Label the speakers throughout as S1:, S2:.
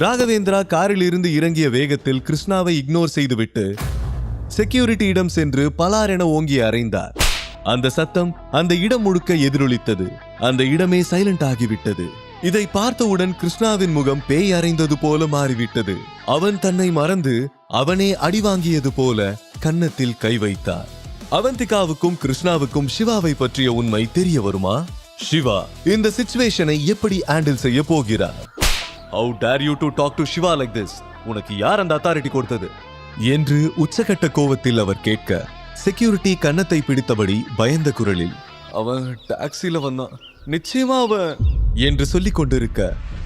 S1: ராகவேந்திரா காரில் இருந்து இறங்கிய வேகத்தில் கிருஷ்ணாவை இக்னோர் செய்துவிட்டு செக்யூரிட்டியிடம் சென்று பலாரென ஓங்கி அறைந்தார். அந்த சத்தம் அந்த இடம் முழுக்க எதிரொலித்தது. அந்த இடமே சைலண்ட் ஆகிவிட்டது. இதை பார்த்தவுடன் கிருஷ்ணாவின் முகம் பேய் அறைந்தது போல மாறிவிட்டது. அவன் தன்னை மறந்து அவனே அடி வாங்கியது போல கன்னத்தில் கை வைத்தார். அவந்திகாவுக்கும் கிருஷ்ணாவுக்கும் சிவாவை பற்றிய உண்மை தெரிய வருமா? சிவா இந்த சிச்சுவேஷனை எப்படி ஹேண்டில் செய்ய போகிறார்? How dare you to talk to Shiva like this? உனக்கு யார் அந்த அத்தாரிட்டி கொடுத்தது என்று உச்சகட்ட கோவத்தில் அவர் கேட்க, செக்யூரிட்டி கன்னத்தை பிடித்தபடி பயந்த குரலில், அவன் டாக்ஸில வந்தான், நிச்சயமா அவன் என்று சொல்லிக் கொண்டிருக்க,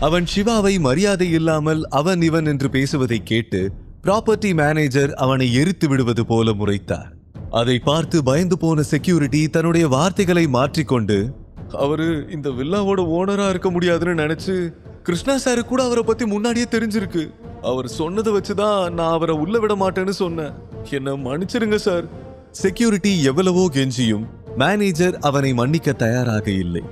S1: அவன் சிவாவை மரியாதை இல்லாமல் அவன் இவன் என்று பேசுவதை கேட்டு ப்ராப்பர்ட்டி மேனேஜர் அவனை எரித்து விடுவது போல முறைத்தார். அதை பார்த்து பயந்து போன செக்யூரிட்டி தன்னுடைய வார்த்தைகளை மாற்றிக்கொண்டு, அவரு இந்த வில்லாவோட ஓனரா இருக்க முடியாதுன்னு நினைச்சு கிருஷ்ணா சாரு கூட அவரை பத்தி முன்னாடியே தெரிஞ்சிருக்கு. அவர் சொன்னதை வச்சுதான் நான் அவரை உள்ள விட மாட்டேன்னு சொன்னேன். என்ன மன்னிச்சிருங்க சார். செக்யூரிட்டி எவ்வளவோ கெஞ்சியும் மேனேஜர் அவனை மன்னிக்க தயாராக இல்லை.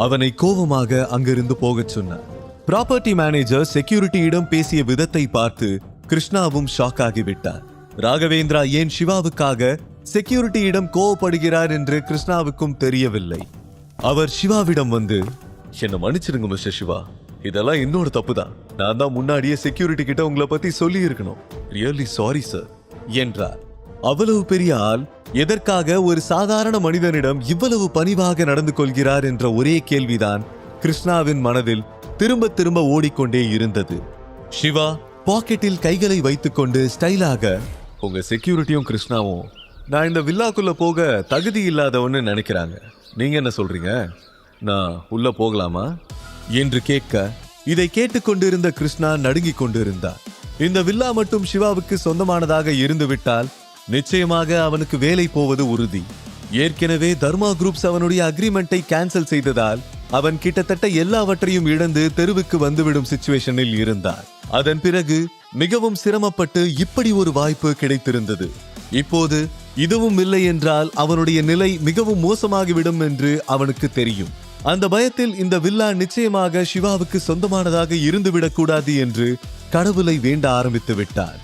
S1: அவனை கோபமாக அங்கிருந்து போகச் சொன்னார். ப்ராப்பர்ட்டி மேனேஜர் செக்யூரிட்டியிடம் பேசிய விதத்தை பார்த்து கிருஷ்ணாவும் ஷாக் ஆகிவிட்டார். ராகவேந்திரா ஏன் சிவாவுக்காக செக்யூரிட்டியிடம் கோவப்படுகிறார் என்று கிருஷ்ணாவுக்கும் தெரியவில்லை. அவர் சிவாவிடம் வந்து, என்ன மன்னிச்சிருங்க மிஸ்டர் சிவா, இதெல்லாம் என்னோட தப்புதான். நான் தான் முன்னாடியே செக்யூரிட்டி கிட்ட உங்களை பத்தி சொல்லி இருக்கணும். ரியலி சாரி சார் என்றார். அவ்வளவு பெரிய ஆள் எதற்காக ஒரு சாதாரண மனிதனிடம் இவ்வளவு பணிவாக நடந்து கொள்கிறார் என்ற ஒரே கேள்விதான் கிருஷ்ணாவின் மனதில் திரும்ப திரும்ப ஓடிக்கொண்டே இருந்தது. சிவா பாக்கெட்டில் கைகளை வைத்துக்கொண்டு ஸ்டைலாக, உங்க செக்யூரிட்டியும் கிருஷ்ணாவும் நான் இந்த வில்லாக்குள்ள போக தகுதி இல்லாதவன்னு நினைக்கிறாங்க. நீங்க என்ன சொல்றீங்க? நான் உள்ள போகலாமா என்று கேட்க, இதை கேட்டுக்கொண்டிருந்த கிருஷ்ணா நடுங்கிக் கொண்டிருந்தார். இந்த வில்லா மட்டும் சிவாவுக்கு சொந்தமானதாக இருந்துவிட்டால் நிச்சயமாக அவனுக்கு வேலை போவது உறுதி. ஏற்கனவே தர்மா குரூப்ஸ் அவனுடைய அக்ரிமெண்டை கேன்சல் செய்ததால் அவன் கிட்டத்தட்ட எல்லாவற்றையும் இழந்து தெருவுக்கு வந்துவிடும் சிச்சுவேஷனில் இருந்தார். அதன் பிறகு மிகவும் சிரமப்பட்டு இப்படி ஒரு வாய்ப்பு கிடைத்திருந்தது. இப்போது இதுவும் இல்லை என்றால் அவனுடைய நிலை மிகவும் மோசமாகிவிடும் என்று அவனுக்கு தெரியும். அந்த பயத்தில் இந்த வில்லா நிச்சயமாக சிவாவுக்கு சொந்தமானதாக இருந்துவிடக் கூடாது என்று கடவுளை வேண்ட ஆரம்பித்து விட்டார்.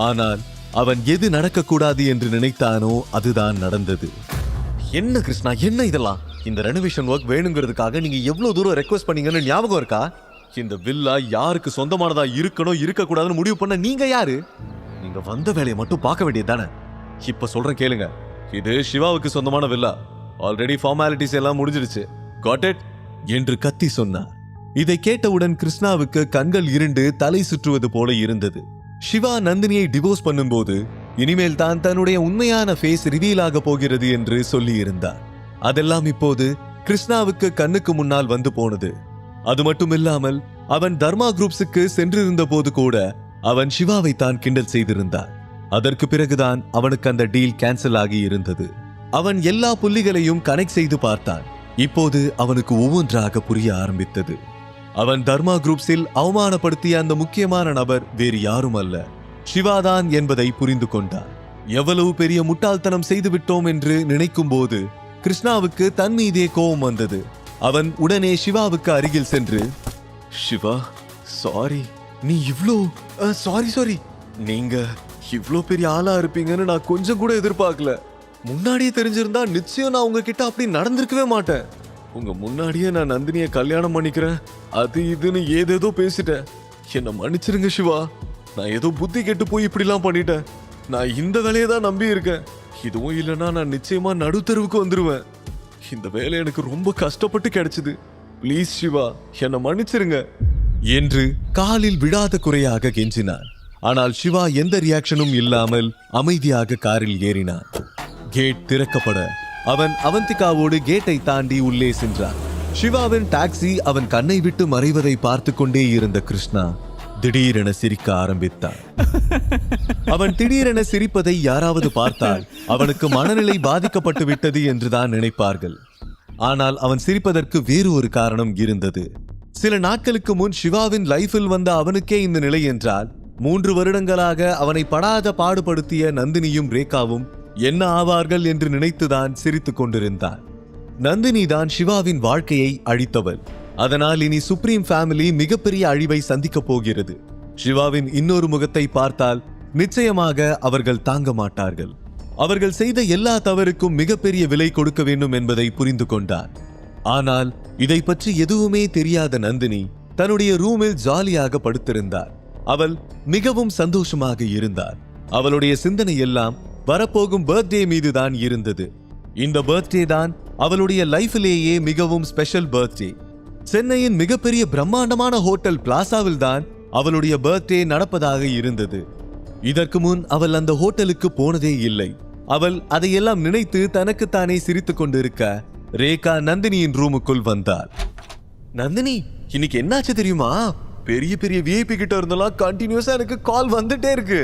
S1: ஆனால் அவன் எது நடக்கக்கூடாது என்று நினைத்தானோ அதுதான் நடந்தது. என்ன கிருஷ்ணா, என்ன இதெல்லாம்? இந்த ரெனோவேஷன் ஒர்க் வேணுங்கிறதுக்காக நீங்க எவ்வளவு தூரம் ரெக்வெஸ்ட் பண்ணீங்கன்னு ஞாபகம் இருக்கா? இந்த வில்லா யாருக்கு சொந்தமானதா இருக்கணும் இருக்க கூடாதுன்னு முடிவு பண்ண நீங்க யாரு? நீங்க வந்த வேலையை மட்டும் பார்க்க வேண்டியது தானே. இப்ப சொல்றேன் கேளுங்க, இது சிவாவுக்கு சொந்தமான வில்லா. ஆல்ரெடி ஃபார்மாலிட்டிஸ் எல்லாம் முடிஞ்சிடுச்சு. Got it? என்று கத்தி சொன்னார். இதை கேட்டவுடன் கிருஷ்ணாவுக்கு கண்கள் இருண்டு தலை சுற்றுவது போல இருந்தது. சிவா நந்தினியை டிவோர்ஸ் பண்ணும்போது இனிமேல் தான் தன்னுடைய உண்மையான ஃபேஸ் ரிவீல் ஆக போகிறது என்று சொல்லி இருந்தார். அதெல்லாம் இப்போது கிருஷ்ணாவுக்கு கண்ணுக்கு முன்னால் வந்து போனது. அது மட்டுமில்லாமல் அவன் தர்மா குரூப்ஸுக்கு சென்றிருந்த போது கூட அவன் சிவாவை தான் கிண்டல் செய்திருந்தார். அதற்கு பிறகுதான் அவனுக்கு அந்த டீல் கேன்சல் ஆகி இருந்தது. அவன் எல்லா புள்ளிகளையும் கனெக்ட் செய்து பார்த்தான். இப்போது அவனுக்கு ஒவ்வொன்றாக புரிய ஆரம்பித்தது. அவன் தர்மா குரூப்ஸில் அவமானப்படுத்திய அந்த முக்கியமான நபர் வேறு யாரும் அல்ல, சிவாதான் என்பதை புரிந்து கொண்டான். எவ்வளவு பெரிய முட்டாள்தனம் செய்துவிட்டோம் என்று நினைக்கும் போது கிருஷ்ணாவுக்கு தன் மீதே கோபம் வந்தது. அவன் உடனே சிவாவுக்கு அருகில் சென்று, சிவா சாரி, நீ சாரி நீங்க இவ்ளோ பெரிய ஆளா இருப்பீங்கன்னு நான் கொஞ்சம் கூட எதிர்பார்க்கல. முன்னாடியே தெரிஞ்சிருந்தா நிச்சயம் நான் உங்ககிட்ட அப்படி நடந்திருக்கவே மாட்டேன். உங்க முன்னாடியே நான் நந்தினியை கல்யாணம் பண்ணிக்கிறேன் அது இதுன்னு ஏதேதோ பேசிட்டேன். என்ன மன்னிச்சிருங்க சிவா. நான் ஏதோ புத்தி கெட்டு போய் இப்படிலாம் பண்ணிட்டேன். நான் இந்த வேலையை தான் நம்பி இருக்கேன். இதுவும் இல்லைன்னா நான் நிச்சயமா நடுத்தருவுக்கு வந்துருவேன். இந்த வேலை எனக்கு ரொம்ப கஷ்டப்பட்டு கிடைச்சது. பிளீஸ் சிவா, என்ன மன்னிச்சிருங்க என்று காலில் விடாத குறையாக கெஞ்சினான். ஆனால் சிவா எந்த ரியாக்ஷனும் இல்லாமல் அமைதியாக காரில் ஏறினான். கேட் திறக்கப்பட அவன் அவந்திகாவோடு கேட்டை தாண்டி உள்ளே சென்றான். சிவாவின் டாக்ஸி அவன் கண்ணை விட்டு மறைவதை பார்த்து கொண்டே இருந்த கிருஷ்ணா திடீரென சிரிக்க ஆரம்பித்தான். அவன் திடீரென சிரிப்பதை யாராவது பார்த்தால் அவனுக்கு மனநிலை பாதிக்கப்பட்டு விட்டது என்றுதான் நினைப்பார்கள். ஆனால் அவன் சிரிப்பதற்கு வேறு ஒரு காரணம் இருந்தது. சில நாட்களுக்கு முன் சிவாவின் லைஃபில் வந்த அவனுக்கே இந்த நிலை என்றால் 3 வருடங்களாக அவனை படாத பாடுபடுத்திய நந்தினியும் ரேகாவும் என்ன ஆவார்கள் என்று நினைத்துதான் சிரித்துக் கொண்டிருந்தான். நந்தினி தான் சிவாவின் வாழ்க்கையை அழித்தவள். அதனால் இனி சுப்ரீம் ஃபேமிலி மிகப்பெரிய அழிவை சந்திக்கப் போகிறது. சிவாவின் இன்னொரு முகத்தை பார்த்தால் நிச்சயமாக அவர்கள் தாங்க மாட்டார்கள். அவர்கள் செய்த எல்லா தவறுக்கும் மிகப்பெரிய விலை கொடுக்க வேண்டும் என்பதை புரிந்து கொண்டார். ஆனால் இதை பற்றி எதுவுமே தெரியாத நந்தினி தன்னுடைய ரூமில் ஜாலியாக படுத்திருந்தார். அவள் மிகவும் சந்தோஷமாக இருந்தார். அவளுடைய சிந்தனை எல்லாம் வரப்போகும் பர்த்டே மீதுதான் இருந்தது. இந்த பர்த்டே தான் அவளுடைய லைஃபிலேயே மிகவும் ஸ்பெஷல் பர்த்டே. சென்னையின் மிகப்பெரிய பிரம்மாண்டமான ஹோட்டல் பிளாசாவில் தான் அவளுடைய பர்த்டே நடப்பதாக இருந்தது. இதற்கு முன் அவள் அந்த ஹோட்டலுக்கு போனதே இல்லை. அவள் அதையெல்லாம் நினைத்து தனக்குத்தானே சிரித்துக் கொண்டிருக்க ரேகா நந்தினியின் ரூமுக்குள் வந்தாள். நந்தினி, இன்னைக்கு என்னாச்சு தெரியுமா? பெரிய பெரிய விஐபி கிட்ட இருந்தெல்லாம் கண்டினியூஸா எனக்கு கால் வந்துட்டே இருக்கு.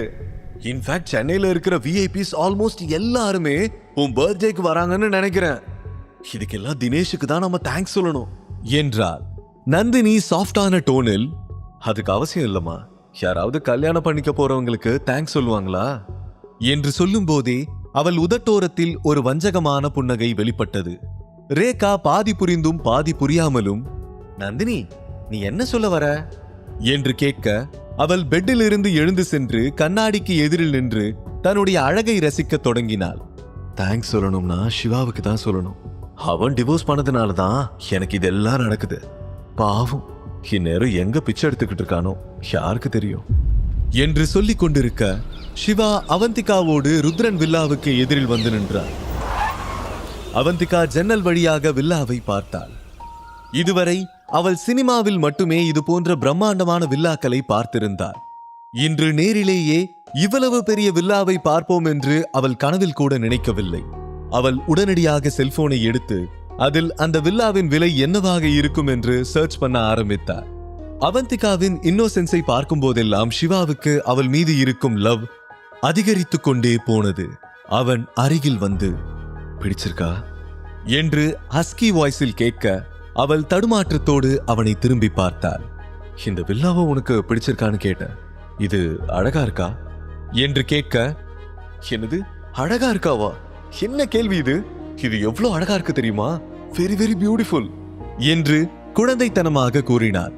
S1: இன்ஃபேக்ட் சென்னையில இருக்கிற விஐபிஸ் ஆல்மோஸ்ட் எல்லாருமே உன் பர்த்டேக்கு வராங்கன்னு நினைக்கிறேன். இதுக்கெல்லாம் தினேஷுக்கு தான் நம்ம தேங்க்ஸ் சொல்லணும் என்றாள். நந்தினி சாஃப்டான டோனில், அதுக்கு அவசியம் இல்லம்மா, யாராவது கல்யாணம் பண்ணிக்க போறவங்களுக்கு தேங்க்ஸ் சொல்லுவாங்களா என்று சொல்லும் போதே அவள் உதட்டோரத்தில் ஒரு வஞ்சகமான புன்னகை வெளிப்பட்டது. ரேகா பாதி புரிந்தும் பாதி புரியாமலும், நந்தினி நீ என்ன சொல்ல வர என்று கேட்க, அவள் பெட்டில் இருந்து எழுந்து சென்று கண்ணாடிக்கு எதிரில் நின்று தன்னுடைய அழகை ரசிக்க தொடங்கினாள். தேங்க்ஸ் சொல்லணும்னா சிவாவுக்கு தான் சொல்லணும். அவன் டிவோர்ஸ் பண்ணதுனால தான் எனக்கு இதெல்லாம் நடக்குது. பாவம், இந்நேரம் எங்க பிச்சை எடுத்துக்கிட்டு இருக்கானோ யாருக்கு தெரியும் என்று சொல்லிக் கொண்டிருக்க சிவா அவந்திகாவோடு ருத்ரன் வில்லாவுக்கு எதிரில் வந்து நின்றார். அவந்திகா ஜன்னல் வழியாக வில்லாவை பார்த்தாள். இதுவரை அவள் சினிமாவில் மட்டுமே இது போன்ற பிரம்மாண்டமான வில்லாக்களை பார்த்திருந்தாள். இன்று நேரிலேயே இவ்வளவு பெரிய வில்லாவை பார்ப்போம் என்று அவள் கனவில் கூட நினைக்கவில்லை. அவள் உடனடியாக செல்போனை எடுத்து அதில் அந்த வில்லாவின் விலை என்னவாக இருக்கும் என்று சர்ச் பண்ண ஆரம்பித்தார். அவந்திகாவின் இன்னோசென்ஸை பார்க்கும் போதெல்லாம் சிவாவுக்கு அவள் மீது இருக்கும் லவ் அதிகரித்துக் கொண்டே போனது. அவன் அருகில் வந்து, பிடிச்சிருக்கா என்று ஹஸ்கி வாய்ஸில் கேட்க அவள் தடுமாற்றத்தோடு அவனை திரும்பி பார்த்தாள். இந்த வில்லாவை உனக்கு பிடிச்சிருக்கான்னு கேட்ட, இது அழகா இருக்கா என்று கேட்க, என்னது அழகா இருக்காவா? என்ன கேள்வி இது? இது எவ்வளவு அழகா இருக்கு தெரியுமா? வெரி வெரி பியூட்டிஃபுல் என்று குழந்தைத்தனமாக கூறினார்.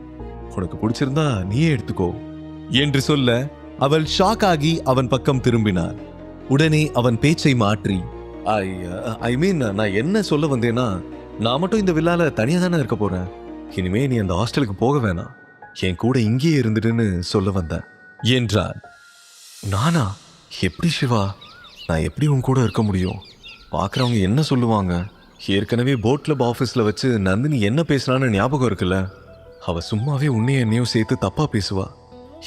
S1: உனக்கு பிடிச்சிருந்தா நீயே எடுத்துக்கோ என்று சொல்ல அவள் ஷாக் ஆகி அவன் பக்கம் திரும்பினார். உடனே அவன் பேச்சை மாற்றி, ஐ மீன் நான் என்ன சொல்ல வந்தேன்னா, நான் மட்டும் இந்த வில்லால தனியா தானே இருக்க போறேன். இனிமே நீ அந்த ஹாஸ்டலுக்கு போக வேணாம், என் கூட இங்கேயே இருந்துடுன்னு சொல்ல வந்த என்றார். நானா? எப்படி சிவா? நான் எப்படி உன் கூட இருக்க முடியும்? பார்க்குறவங்க என்ன சொல்லுவாங்க? ஏற்கனவே போட் கிளப் ஆஃபீஸில் வச்சு நந்தினி என்ன பேசுனான்னு ஞாபகம் இருக்குல்ல? அவ சும்மாவே உன்னையும் என்னையும் சேர்த்து தப்பா பேசுவா.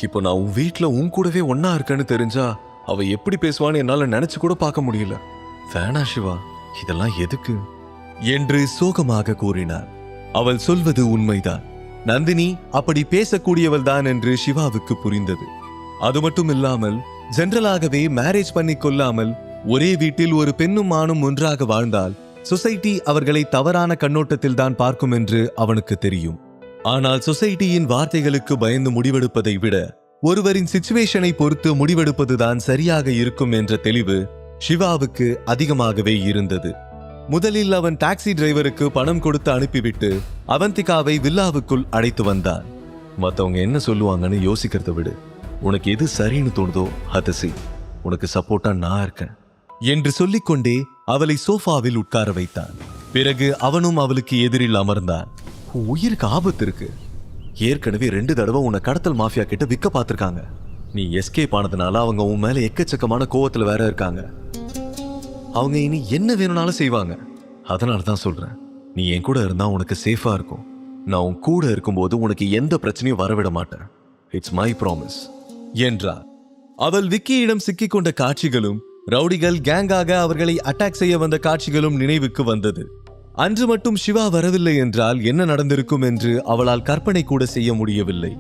S1: இப்போ நான் உன் வீட்டில் உன் கூடவே ஒன்னா இருக்கேன்னு தெரிஞ்சா அவ எப்படி பேசுவான்னு என்னால் நினைச்சு கூட பார்க்க முடியல. வேணா சிவா, இதெல்லாம் எதுக்கு என்று சோகமாக கூறினார். அவள் சொல்வது உண்மைதான். நந்தினி அப்படி பேசக்கூடியவள் தான் என்று சிவாவுக்கு புரிந்தது. அது மட்டும் இல்லாமல் ஜெனரலாகவே மேரேஜ் பண்ணி கொள்ளாமல் ஒரே வீட்டில் ஒரு பெண்ணும் ஆணும் ஒன்றாக வாழ்ந்தால் சொசைட்டி அவர்களை தவறான கண்ணோட்டத்தில் தான் பார்க்கும் என்று அவனுக்கு தெரியும். ஆனால் சொசைட்டியின் வார்த்தைகளுக்கு பயந்து முடிவெடுப்பதை விட ஒருவரின் சிச்சுவேஷனை பொறுத்து முடிவெடுப்பதுதான் சரியாக இருக்கும் என்ற தெளிவு சிவாவுக்கு அதிகமாகவே இருந்தது. முதலில் அவன் டாக்ஸி டிரைவருக்கு பணம் கொடுத்து அனுப்பிவிட்டு அவந்திகாவை வில்லாவுக்குள் அழைத்து வந்தான். மற்றவங்க என்ன சொல்லுவாங்கன்னு யோசிக்கிறத விடு, உனக்கு எது சரின்னு தோணுதோ அதை செய், உனக்கு சப்போர்ட்டா நான் இருக்கேன் என்று சொல்லிக்கொண்டே அவளை சோஃபாவில் உட்கார வைத்தான். பிறகு அவனும் அவளுக்கு எதிரில் அமர்ந்தான். உயிருக்கு ஆபத்து இருக்கு. ஏற்கனவே 2 தடவை உன்னை கடத்தல் மாஃபியா கிட்ட விற்க பார்த்திருக்காங்க. நீ எஸ்கேப் ஆனதுனால அவங்க உன் மேல எக்கச்சக்கமான கோவத்துல வேற இருக்காங்க. அவங்க இனி என்ன வேணும்னாலும் செய்வாங்க. அதனால தான் சொல்றேன், நீ என் கூட இருந்தா உனக்கு சேஃபா இருக்கும். நான் உன் கூட இருக்கும்போது உனக்கு எந்த பிரச்சனையும் வரவிட மாட்டேன். இட்ஸ் மை ப்ராமிஸ் என்றார். அவள் விக்கியிடம் சிக்கிக் கொண்ட காட்சிகளும் ரவுடிகள் கேங்காக அவர்களை அட்டாக் செய்ய வந்த காட்சிகளும் நினைவுக்கு வந்தது. அன்று மட்டும் சிவா வரவில்லை என்றால் என்ன நடந்திருக்கும் என்று அவளால் கற்பனை கூட செய்ய முடியவில்லை.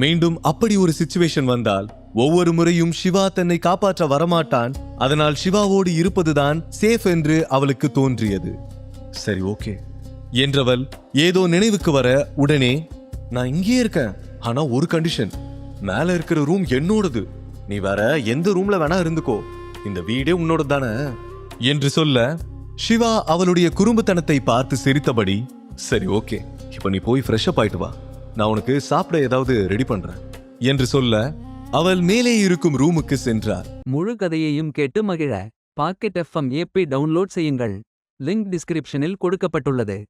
S1: மீண்டும் அப்படி ஒரு சிச்சுவேஷன் வந்தால் ஒவ்வொரு முறையும் சிவா தன்னை காப்பாற்ற வரமாட்டான். அதனால் சிவாவோடு இருப்பதுதான் சேஃப் என்று அவளுக்கு தோன்றியது. சரி, ஓகே என்றவள் ஏதோ நினைவுக்கு வர உடனே, நான் இங்கே இருக்கேன், ஆனா ஒரு கண்டிஷன், மேல இருக்கிற ரூம் என்னோடது, நீ வேற எந்த ரூம்ல வேணா இருந்துக்கோ, இந்த வீடே உன்னோட தானே என்று சொல்ல சிவா அவளுடைய குறும்புத்தனத்தை பார்த்து சிரித்தபடி, சரி ஓகே, இப்ப நீ போய் ஃப்ரெஷ் அப் ஆயிட்டு வா, நான் உனக்கு சாப்பிட ஏதாவது ரெடி பண்றேன் என்று சொல்ல அவள் மேலே இருக்கும் ரூமுக்கு சென்றார்.
S2: முழு கதையையும் கேட்டு மகிழ பாக்கெட் FM ஏப்பை டவுன்லோட் செய்யுங்கள். லிங்க் டிஸ்கிரிப்ஷனில் கொடுக்கப்பட்டுள்ளது.